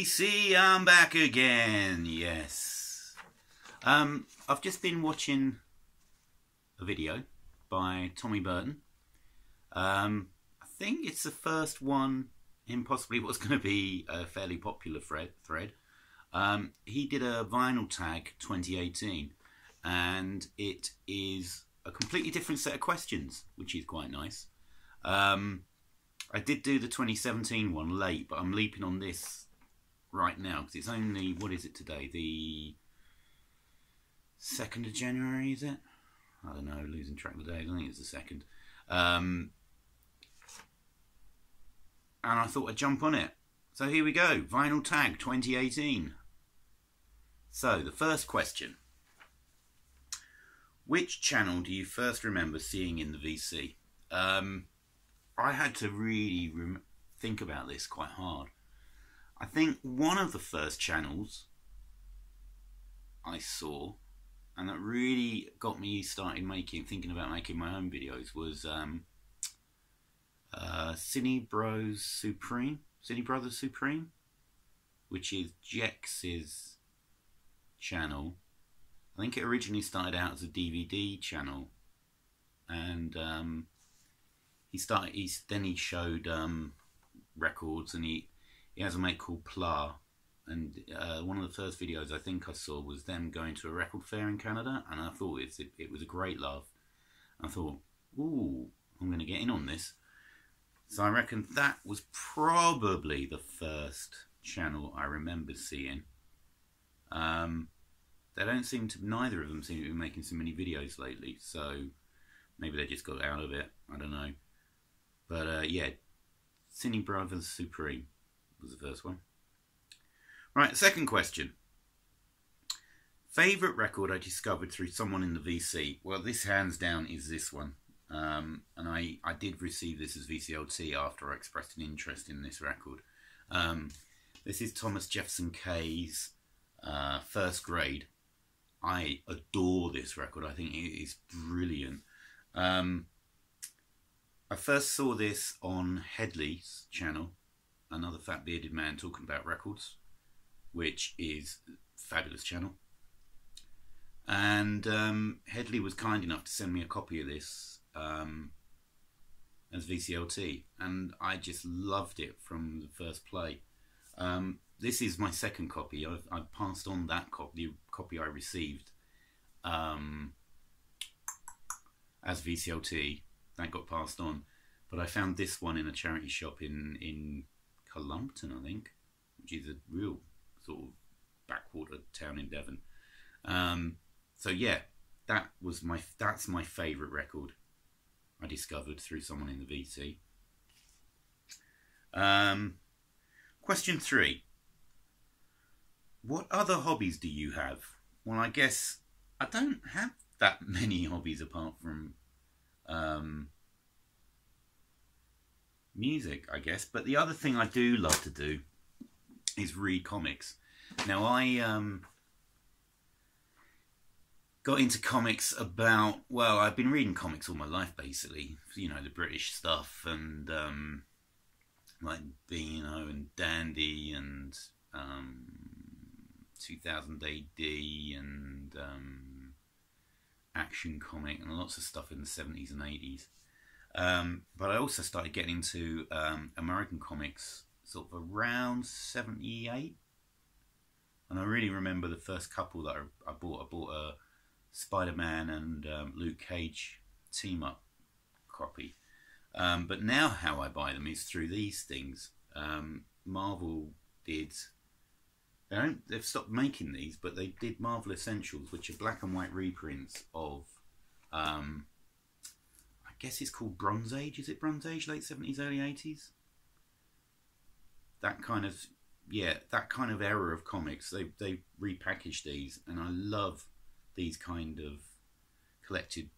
VC, I'm back again. Yes. I've just been watching a video by Tommy Burton. I think it's the first one in possibly what's going to be a fairly popular thread. He did a vinyl tag 2018, and it is a completely different set of questions, which is quite nice. I did do the 2017 one late, but I'm leaping on this right now because it's only, what is it today? The 2nd of January, is it? I don't know, losing track of the days. I think it's the 2nd. And I thought I'd jump on it. So here we go, Vinyl Tag 2018. So the first question. Which channel do you first remember seeing in the VC? I had to really think about this quite hard. I think one of the first channels I saw, and that really got me thinking about making my own videos, was Cine Brothers Supreme, which is Jex's channel. I think it originally started out as a DVD channel, and he showed records, and he has a mate called Pla, and one of the first videos I think I saw was them going to a record fair in Canada, and I thought it was a great laugh. I thought, ooh, I'm going to get in on this. So I reckon that was probably the first channel I remember seeing. Neither of them seem to be making so many videos lately, so maybe they just got out of it, I don't know. But yeah, Cine Brothers Supreme was the first one. Right, second question. Favourite record I discovered through someone in the VC? Well, this hands down is this one. And I did receive this as VCLT after I expressed an interest in this record. This is Thomas Jefferson Kay's First Grade. I adore this record. I think it is brilliant. I first saw this on Headley's channel, another fat bearded man talking about records, which is a fabulous channel. And Headley was kind enough to send me a copy of this as VCLT, and I just loved it from the first play. This is my second copy. I've passed on that copy, the copy I received as VCLT. That got passed on, but I found this one in a charity shop in Cullompton, I think, which is a real sort of backwater town in Devon. So yeah, that's my favourite record I discovered through someone in the VC. Question 3. What other hobbies do you have? Well, I guess I don't have that many hobbies apart from music, I guess. But the other thing I do love to do is read comics. Now, I got into comics about, well, I've been reading comics all my life, basically. You know, the British stuff, and like Beano and Dandy and 2000 AD and Action Comic and lots of stuff in the 70s and 80s. But I also started getting into American comics sort of around 78. And I really remember the first couple that I bought. I bought a Spider-Man and Luke Cage team-up copy. But now how I buy them is through these things. Marvel did... They've stopped making these, but they did Marvel Essentials, which are black and white reprints of... I guess it's called Bronze Age. Is it Bronze Age? Late 70s, early 80s? That kind of... Yeah, that kind of era of comics. They repackaged these, and I love these kind of collected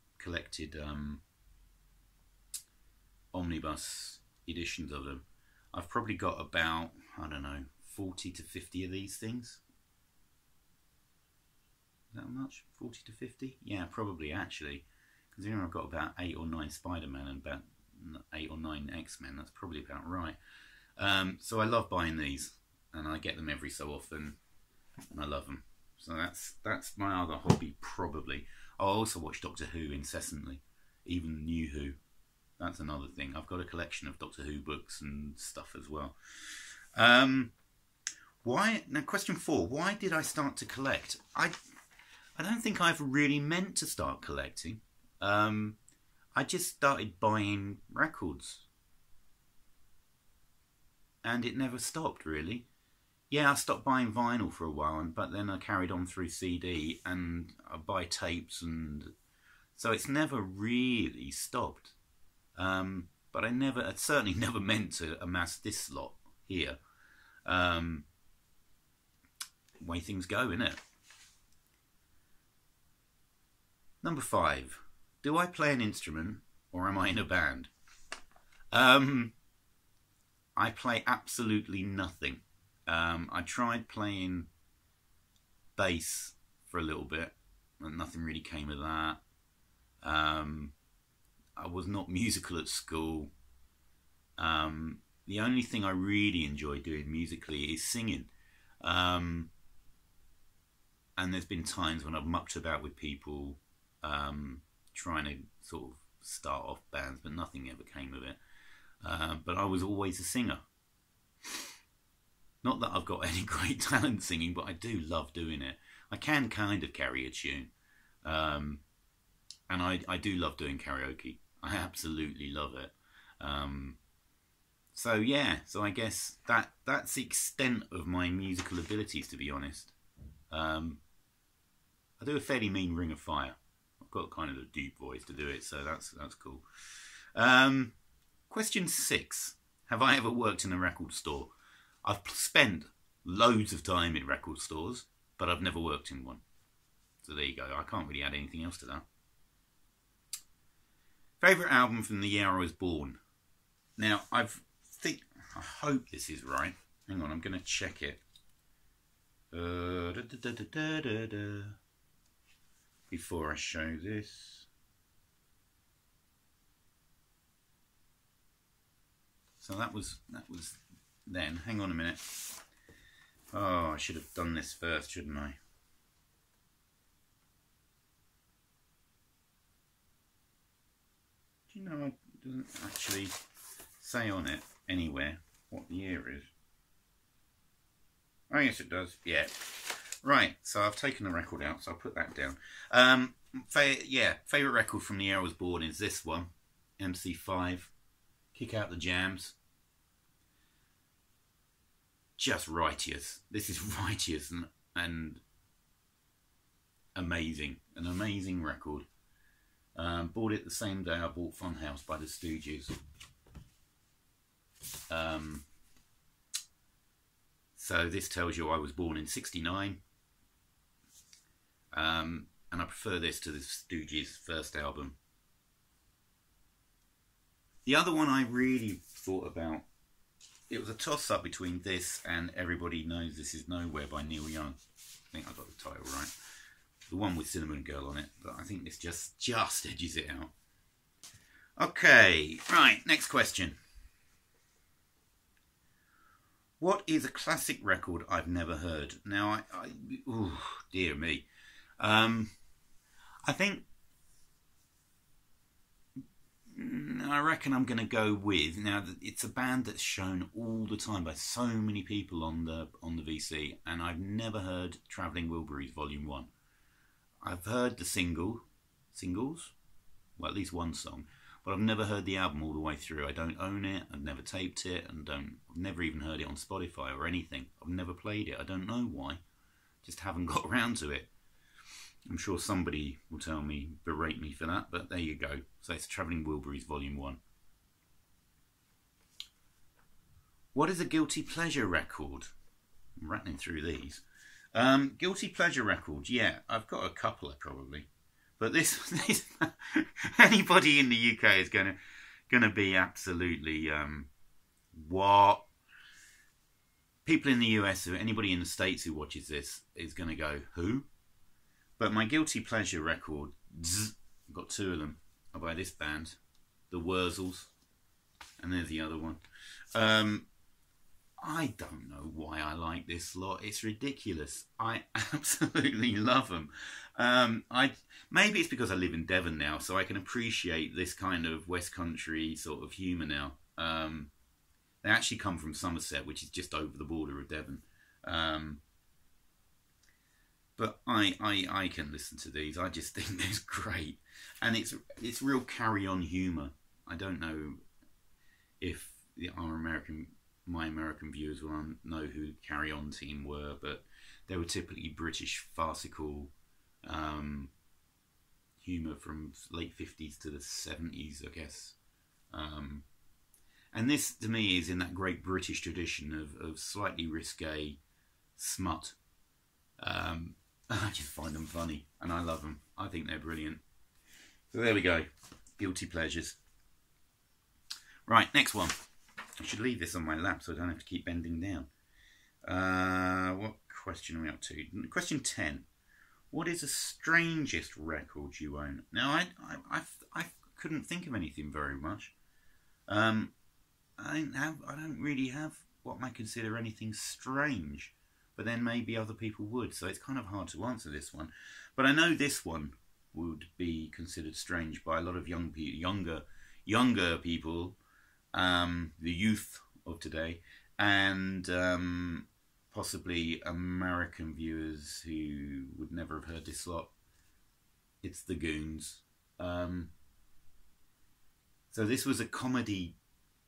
omnibus editions of them. I've probably got about, I don't know, 40 to 50 of these things. Is that much? 40 to 50? Yeah, probably, actually. Because you know, I've got about 8 or 9 Spider-Man and about 8 or 9 X-Men. That's probably about right. So I love buying these. and I get them every so often, and I love them. So that's my other hobby, probably. I also watch Doctor Who incessantly, even New Who. That's another thing. I've got a collection of Doctor Who books and stuff as well. Why? Now, question 4. Why did I start to collect? I don't think I've really meant to start collecting. I just started buying records. And it never stopped, really. Yeah, I stopped buying vinyl for a while, but then I carried on through CD, and I buy tapes, and so it's never really stopped. But I certainly never meant to amass this lot here. Way things go, innit? Number 5. Do I play an instrument, or am I in a band? I play absolutely nothing. I tried playing bass for a little bit, and nothing really came of that. I was not musical at school. The only thing I really enjoy doing musically is singing. And there's been times when I've mucked about with people trying to sort of start off bands, but nothing ever came of it. But I was always a singer. Not that I've got any great talent singing, but I do love doing it. I can kind of carry a tune. And I do love doing karaoke. I absolutely love it. So yeah, so I guess that's the extent of my musical abilities, to be honest. I do a fairly mean Ring of Fire. I've got kind of a deep voice to do it, so that's cool. Question 6. Have I ever worked in a record store? I've spent loads of time in record stores, but I've never worked in one. So there you go. I can't really add anything else to that. Favourite album from the year I was born? Now, I hope this is right. Hang on, I'm going to check it. Before I show this. So that was then. Hang on a minute. Oh, I should have done this first, shouldn't I? Do you know it doesn't actually say on it anywhere what the year is? Oh, yes, it does. Yeah. Right, so I've taken the record out, so I'll put that down. Favourite record from the year I was born is this one. MC5. Kick Out the Jams. Just righteous. This is righteous and amazing. An amazing record. Bought it the same day I bought Funhouse by the Stooges. So this tells you I was born in '69. And I prefer this to the Stooges' first album. The other one I really thought about, it was a toss-up between this and Everybody Knows This Is Nowhere by Neil Young. I think I got the title right. The one with Cinnamon Girl on it, but I think this just edges it out. Okay, right, next question. What is a classic record I've never heard? Now, oh, dear me. I think, I reckon I'm going to go with, now it's a band that's shown all the time by so many people on the VC, and I've never heard Travelling Wilburys Volume 1. I've heard the singles, well, at least one song, but I've never heard the album all the way through. I don't own it, I've never taped it, and I've never even heard it on Spotify or anything. I've never played it, I don't know why, just haven't got around to it. I'm sure somebody will berate me for that, but there you go. So it's Travelling Wilburys Volume 1. What is a guilty pleasure record? I'm rattling through these. Guilty pleasure records, yeah, I've got a couple probably. But this anybody in the UK is gonna be absolutely what? People in the US, or anybody in the States who watches this is gonna go, who? But my guilty pleasure record, I've got two of them, are by this band, the Wurzels, and there's the other one. I don't know why I like this lot. It's ridiculous. I absolutely love them. I maybe it's because I live in Devon now, so I can appreciate this kind of West Country sort of humour now. They actually come from Somerset, which is just over the border of Devon. But I can listen to these. I just think it's great, and it's real carry on humour. I don't know if my American viewers will know who Carry On Team were, but they were typically British farcical humour from late 50s to the 70s, I guess. And this, to me, is in that great British tradition of slightly risque smut. I just find them funny, and I love them. I think they're brilliant. So there we go. Guilty pleasures. Right, next one. I should leave this on my lap so I don't have to keep bending down. What question are we up to? Question 10. What is the strangest record you own? Now, I couldn't think of anything very much. I don't really have what I consider anything strange, but then maybe other people would, so it's kind of hard to answer this one. But I know this one would be considered strange by a lot of younger people, the youth of today, and possibly American viewers who would never have heard this lot. It's the Goons. So this was a comedy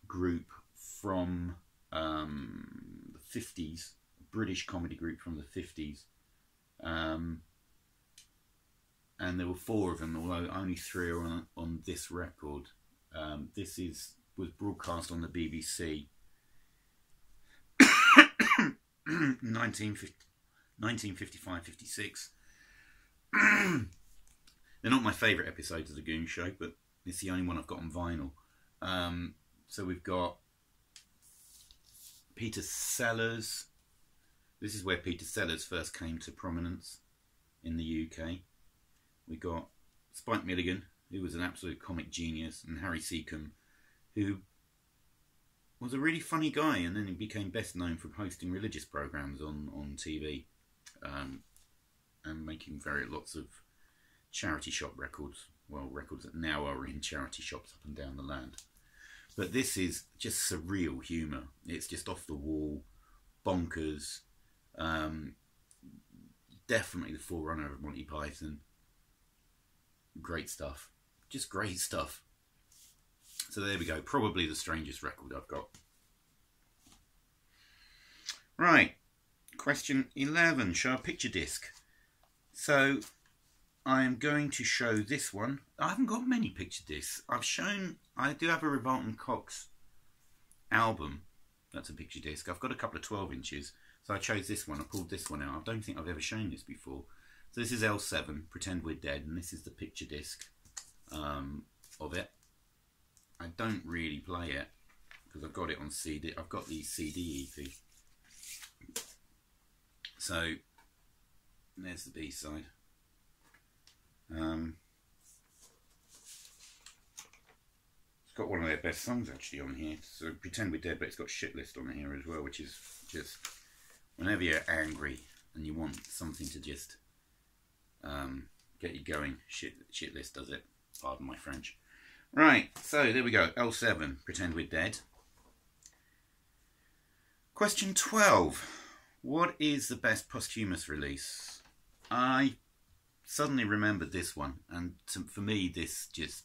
group from the 50s, a British comedy group from the 50s. And there were 4 of them, although only 3 are on this record. This was broadcast on the BBC 1955-56. They're not my favourite episodes of The Goon Show, but it's the only one I've got on vinyl. So we've got Peter Sellers. This is where Peter Sellers first came to prominence in the UK. We got Spike Milligan, who was an absolute comic genius, and Harry Seacombe, who was a really funny guy, and then he became best known for hosting religious programs on TV, and making lots of charity shop records. Well, records that now are in charity shops up and down the land. But this is just surreal humour. It's just off the wall, bonkers. Definitely the forerunner of Monty Python. Great stuff. Just great stuff. So there we go. Probably the strangest record I've got. Right. Question 11. Show a picture disc. So I'm going to show this one. I haven't got many picture discs. I do have a Revolt and Cox album. That's a picture disc. I've got a couple of 12 inches. So I chose this one. I pulled this one out. I don't think I've ever shown this before. So this is L7, Pretend We're Dead, and this is the picture disc of it. I don't really play it because I've got it on CD. I've got the CD EP. So there's the B-side. It's got one of their best songs actually on here. So Pretend We're Dead, but it's got Shit List on here as well, which is just whenever you're angry and you want something to just get you going, Shit List does it. Pardon my French. Right, so there we go. L7, Pretend We're Dead. Question 12. What is the best posthumous release? I suddenly remembered this one, and for me, this just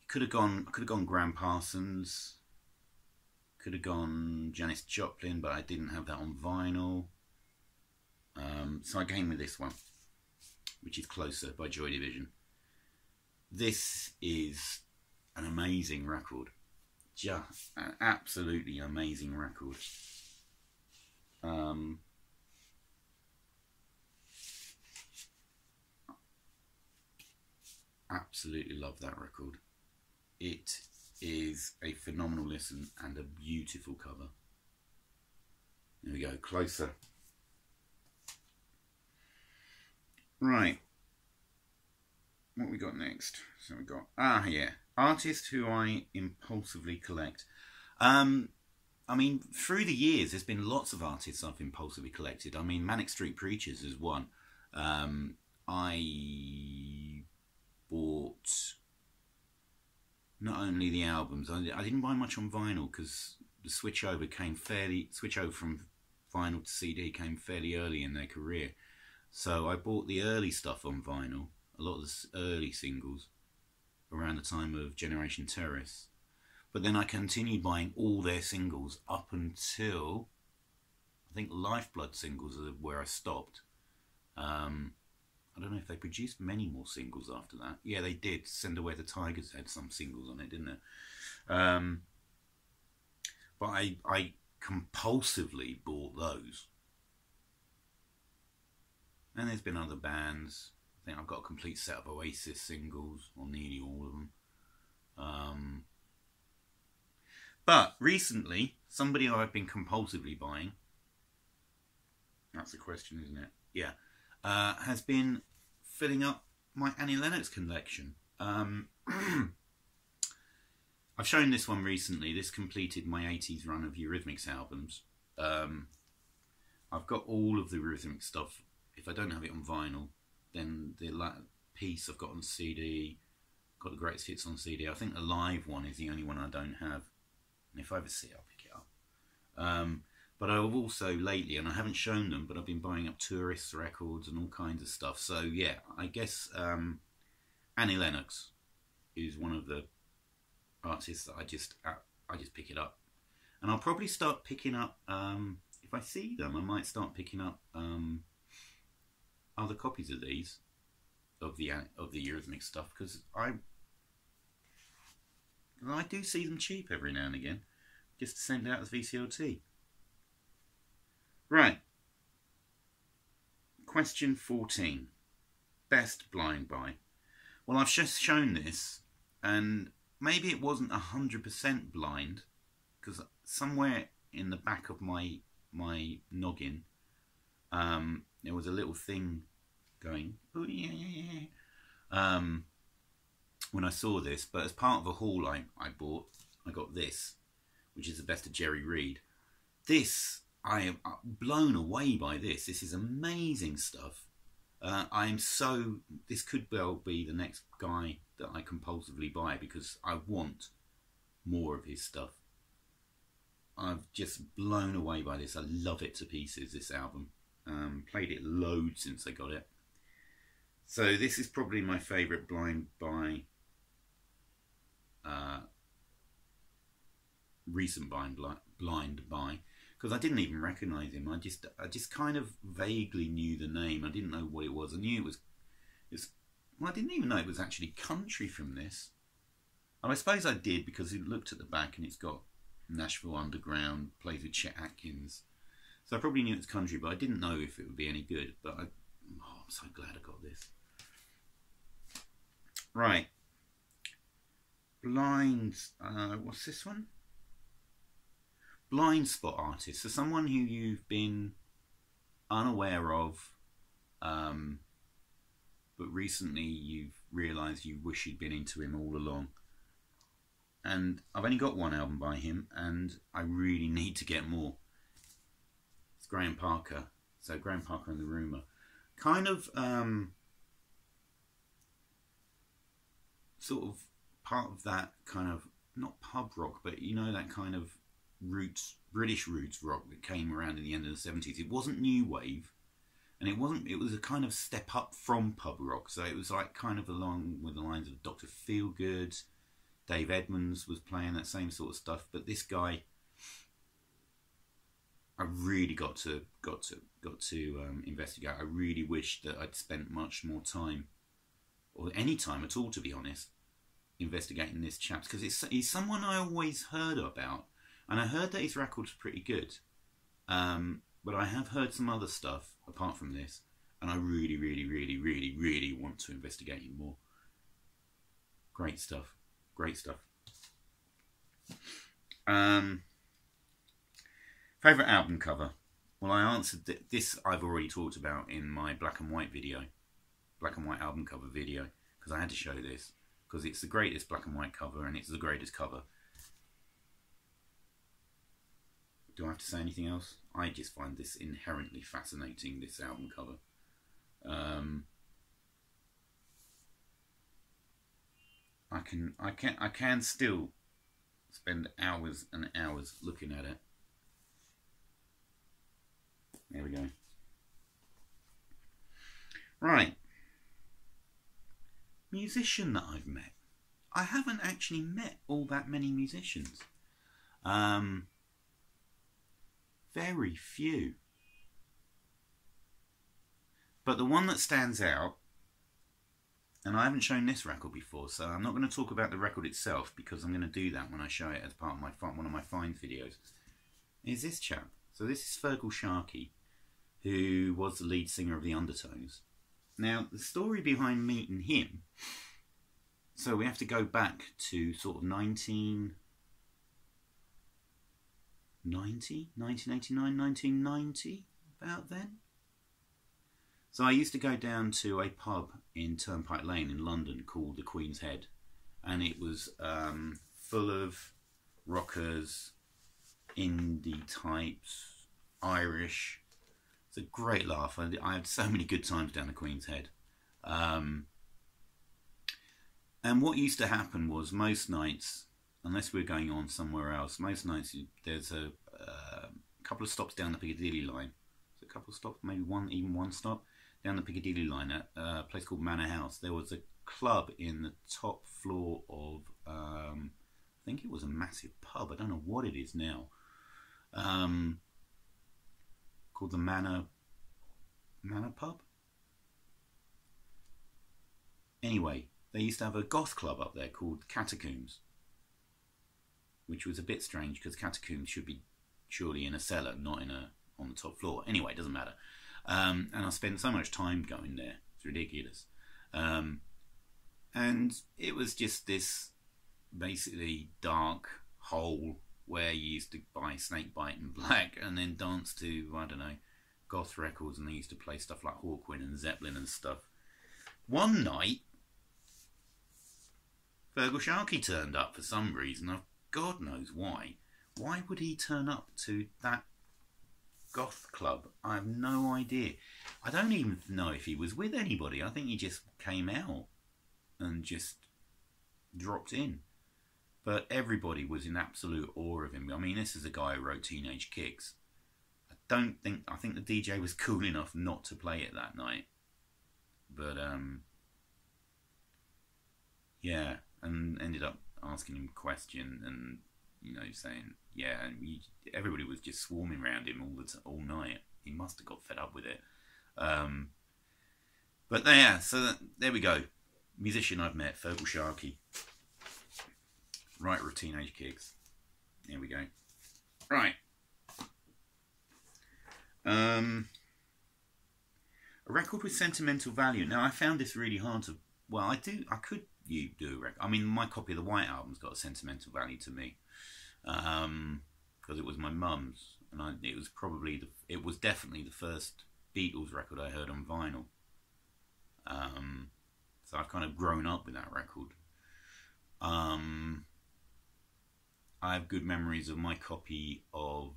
could have gone Graham Parsons, could have gone Janis Joplin, but I didn't have that on vinyl. So I came with this one, which is Closer by Joy Division. This is an amazing record. Just an absolutely amazing record. Absolutely love that record. It is a phenomenal listen and a beautiful cover. There we go, Closer. Right. What we got next? So we got, yeah. Artist who I impulsively collect. I mean, through the years, there's been lots of artists I've impulsively collected. I mean, Manic Street Preachers is one. I bought not only the albums. I didn't buy much on vinyl because the switch over from vinyl to CD came fairly early in their career. So I bought the early stuff on vinyl, a lot of the early singles, around the time of Generation Terrorists. But then I continued buying all their singles up until, I think, Lifeblood singles are where I stopped. I don't know if they produced many more singles after that. Yeah, they did. Send Away the Tigers had some singles on it, didn't it? But I compulsively bought those. And there's been other bands. I think I've got a complete set of Oasis singles, or nearly all of them. But recently, somebody I've been compulsively buying, that's the question, isn't it? Yeah. Has been filling up my Annie Lennox collection. I've shown this one recently. This completed my 80s run of Eurythmics albums. I've got all of the Eurythmics stuff. If I don't have it on vinyl, then the piece I've got on CD, got the greatest hits on CD. I think the live one is the only one I don't have. And if I ever see it, I'll pick it up. But I've also lately, and I haven't shown them, but I've been buying up Tourists records and all kinds of stuff. So yeah, I guess Annie Lennox is one of the artists that I just pick it up. And I'll probably start picking up, if I see them, I might start picking up other copies of these, of the Eurythmics stuff, because I do see them cheap every now and again, just to send out as VCLT. Right. Question 14. Best blind buy. Well, I've just shown this, and maybe it wasn't 100% blind, because somewhere in the back of my noggin, there was a little thing going, oh yeah, when I saw this. But as part of a haul I bought, I got this, which is the best of Jerry Reed. This, I am blown away by this. This is amazing stuff. This could well be the next guy that I compulsively buy, because I want more of his stuff. I've just blown away by this. I love it to pieces, this album. Played it loads since I got it. So this is probably my favourite blind buy, recent blind buy, because I didn't even recognise him. I just kind of vaguely knew the name. I didn't know what it was. I knew it was well, I didn't even know it was actually country from this. And I suppose I did, because it looked at the back and it's got Nashville Underground, plays with Chet Atkins. So I probably knew it was country, but I didn't know if it would be any good. But I'm so glad I got this. Right. What's this one? Blind spot artist. So someone who you've been unaware of, but recently you've realised you wish you'd been into him all along. And I've only got one album by him, and I really need to get more. It's Graham Parker. So Graham Parker and the Rumour. Kind of sort of part of that kind of, not pub rock, but you know, that kind of British roots rock that came around in the end of the 70s. It wasn't new wave, and it was a kind of step up from pub rock. So it was like kind of along with the lines of Dr. Feelgood. Dave Edmunds was playing that same sort of stuff, but this guy, I really got to investigate. I really wish that I'd spent much more time, or any time at all, to be honest, investigating this chap, because he's someone I always heard about, and I heard that his record's pretty good, but I have heard some other stuff apart from this, and I really, really, really, really, really want to investigate him more. Great stuff. Great stuff. Favourite album cover? Well, I answered this. I've already talked about in my black and white video, black and white album cover video, because I had to show this because it's the greatest black and white cover, and it's the greatest cover. Do I have to say anything else? I just find this inherently fascinating, this album cover. I can still spend hours and hours looking at it. There we go. Right. Musician that I've met. I haven't actually met all that many musicians. Very few. But the one that stands out, and I haven't shown this record before, so I'm not going to talk about the record itself because I'm going to do that when I show it as part of my one of my Find videos, is this chap. So this is Feargal Sharkey, who was the lead singer of the Undertones. Now, the story behind meeting him, so we have to go back to sort of 1989, 1990, about then. So I used to go down to a pub in Turnpike Lane in London called the Queen's Head, and it was full of rockers, indie types, Irish. It's a great laugh. I had so many good times down the Queen's Head. And what used to happen was most nights, unless we were going on somewhere else, most nights there's a couple of stops down the Piccadilly line. So a couple of stops, maybe even one stop down the Piccadilly line at a place called Manor House. There was a club in the top floor of, I think it was a massive pub. I don't know what it is now. Called the Manor Pub. Anyway, they used to have a goth club up there called Catacombs, which was a bit strange because Catacombs should be surely in a cellar, not on the top floor. Anyway, it doesn't matter. And I spent so much time going there. It's ridiculous. And it was just this basically dark hole where you used to buy Snakebite and Black and then dance to, I don't know, goth records, and they used to play stuff like Hawkwind and Zeppelin and stuff. One night, Feargal Sharkey turned up for some reason. God knows why. Why would he turn up to that goth club? I have no idea. I don't even know if he was with anybody. I think he just came out and just dropped in. But everybody was in absolute awe of him. I mean, this is a guy who wrote Teenage Kicks. I think the DJ was cool enough not to play it that night. But, yeah, and ended up asking him a question and, you know, saying, yeah, and everybody was just swarming around him all night. He must have got fed up with it. But yeah, so there we go. Musician I've met, Feargal Sharkey. Writer of Teenage Kicks. There we go. Right. A record with sentimental value. Now, I found this really hard to... Well, I could do a record. I mean, my copy of the White Album's got a sentimental value to me. Because it was my mum's. And it was definitely the first Beatles record I heard on vinyl. So I've kind of grown up with that record. I have good memories of my copy of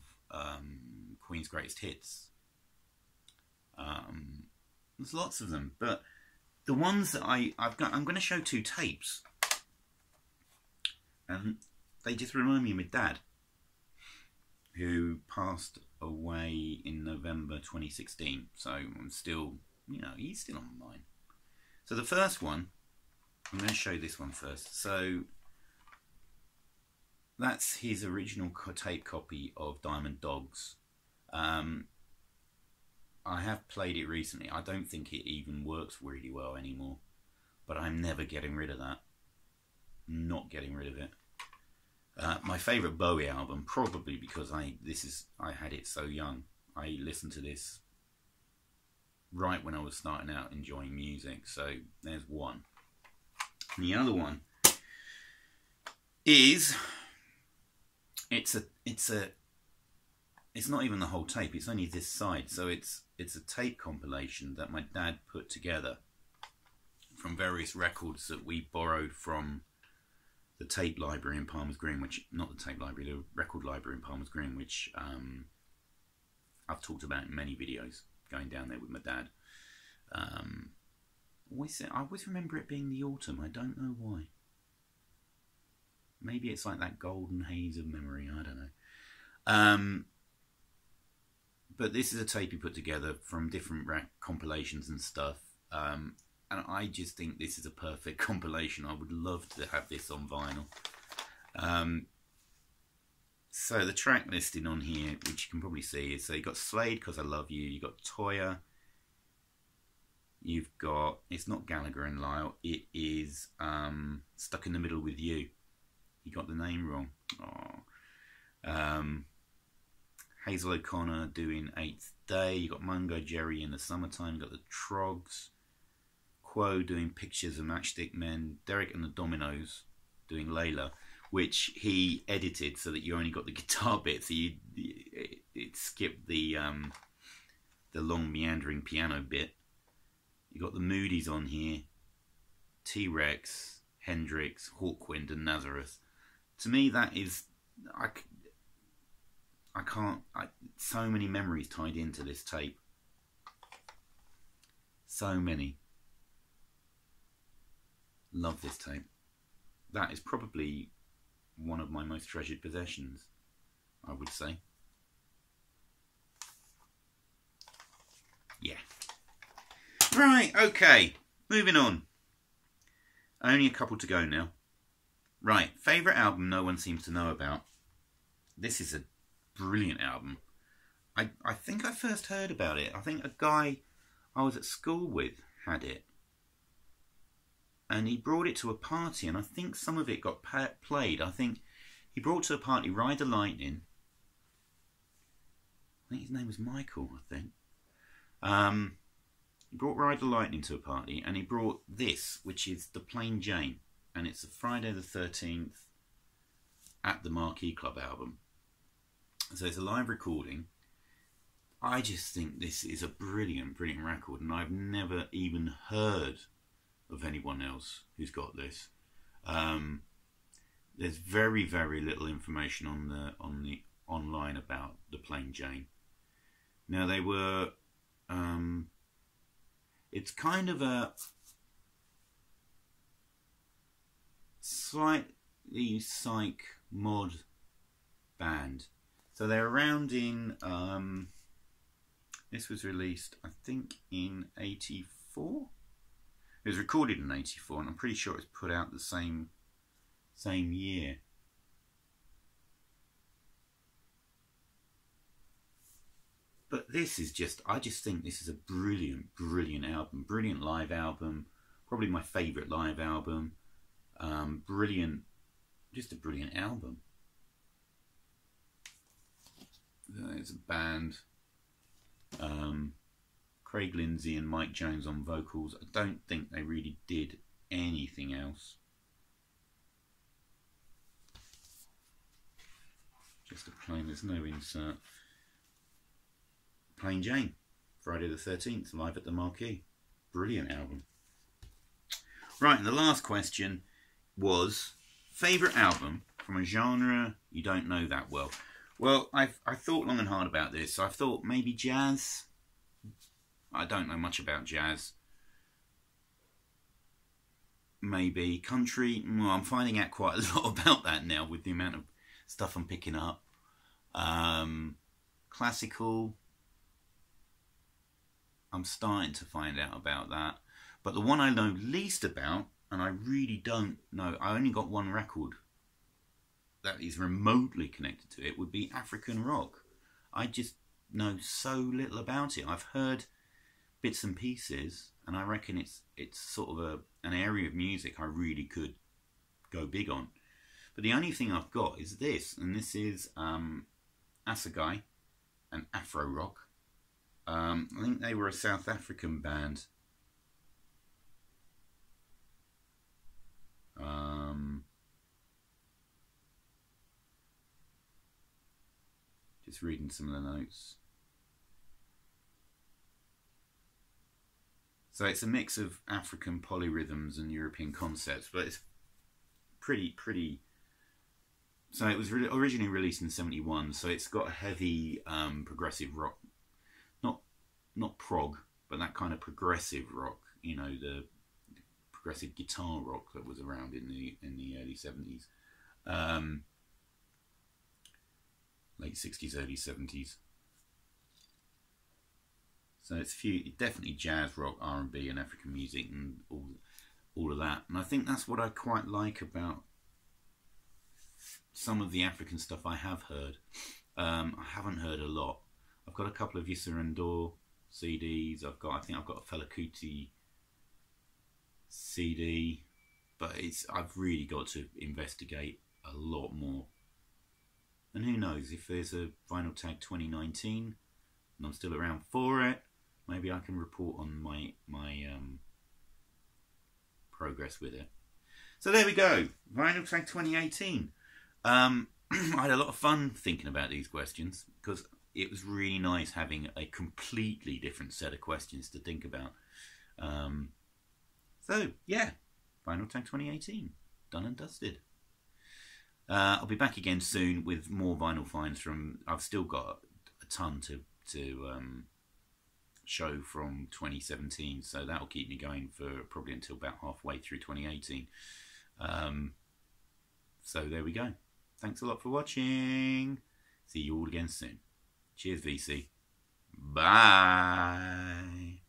Queen's Greatest Hits. There's lots of them, but the ones that I'm going to show two tapes, and they just remind me of my dad, who passed away in November 2016. So I'm still, he's still on my mind. So the first one, I'm going to show this one first. So that's his original tape copy of Diamond Dogs. I have played it recently. I don't think it even works really well anymore. But I'm never getting rid of that. Not getting rid of it. My favourite Bowie album, probably because I had it so young. I listened to this right when I was starting out enjoying music. So there's one. And the other one is... It's not even the whole tape, it's only this side. So it's a tape compilation that my dad put together from various records that we borrowed from the tape library in Palmer's Green, which, not the tape library, the record library in Palmer's Green, which I've talked about in many videos, going down there with my dad. I always remember it being the autumn. I don't know why. Maybe it's like that golden haze of memory. I don't know. But this is a tape he put together from different compilations and stuff. And I just think this is a perfect compilation. I would love to have this on vinyl. So the track listing on here, which you can probably see, is so you've got Slade, 'Cause I Love You. You've got Toyah. You've got, it's not Gallagher and Lyle, it is Stuck in the Middle with You. You got the name wrong. Oh. Hazel O'Connor doing Eighth Day. You got Mungo Jerry in the Summertime. You got the Trogs. Quo doing Pictures of Matchstick Men. Derek and the Dominoes doing Layla, which he edited so that you only got the guitar bit, so it skipped the long meandering piano bit. You got the Moody's on here. T-Rex, Hendrix, Hawkwind, and Nazareth. To me, that is, so many memories tied into this tape. So many. Love this tape. That is probably one of my most treasured possessions, I would say. Yeah. Right, okay. Moving on. Only a couple to go now. Right, favourite album no one seems to know about. This is a brilliant album. I think I first heard about it. I think a guy I was at school with had it. And he brought it to a party, and I think some of it got played. I think he brought to a party Ride the Lightning. I think his name was Michael, I think. He brought Ride the Lightning to a party, and he brought this, which is The Plain Jane. And it's a Friday the 13th at the Marquee Club album. So it's a live recording. I just think this is a brilliant, brilliant record, and I've never even heard of anyone else who's got this. There's very, very little information on the online about The Plain Jane. Now they were, it's kind of a slightly psych mod band. So they're around in, this was released I think in 84. It was recorded in 84, and I'm pretty sure it was put out the same year. But this is just, I just think this is a brilliant, brilliant album. Brilliant live album. Probably my favourite live album. Brilliant, just a brilliant album. There's a band. Craig Lindsay and Mike Jones on vocals. I don't think they really did anything else. Just a plain, there's no insert. Plain Jane, Friday the 13th, live at the Marquee. Brilliant album. Right, and the last question was, favourite album from a genre you don't know that well. Well, I thought long and hard about this. I thought maybe jazz. I don't know much about jazz. Maybe country. Well, I'm finding out quite a lot about that now with the amount of stuff I'm picking up. Classical. I'm starting to find out about that. But the one I know least about, and I really don't know, I only got one record that is remotely connected to it, would be African rock. I just know so little about it. I've heard bits and pieces, and I reckon it's sort of an area of music I really could go big on. But the only thing I've got is this, and this is Assegai and Afro Rock. I think they were a South African band. Just reading some of the notes. So it's a mix of African polyrhythms and European concepts, but it's pretty. So it was originally released in '71. So it's got a heavy progressive rock, not prog, but that kind of progressive rock. You know, the progressive guitar rock that was around in the early '70s, late '60s, early '70s. So it's definitely jazz, rock, R&B, and African music, and all of that. And I think that's what I quite like about some of the African stuff I have heard. I haven't heard a lot. I've got a couple of Issa N'Dour CDs. I think I've got a Fela Kuti CD, but I've really got to investigate a lot more. And who knows, if there's a Vinyl Tag 2019 and I'm still around for it, maybe I can report on my progress with it. So there we go, Vinyl Tag 2018. I had a lot of fun thinking about these questions because it was really nice having a completely different set of questions to think about. So yeah, Vinyl Tag 2018, done and dusted. I'll be back again soon with more vinyl finds from. I've still got a ton to show from 2017, so that'll keep me going for probably until about halfway through 2018. So there we go. Thanks a lot for watching. See you all again soon. Cheers, VC. Bye.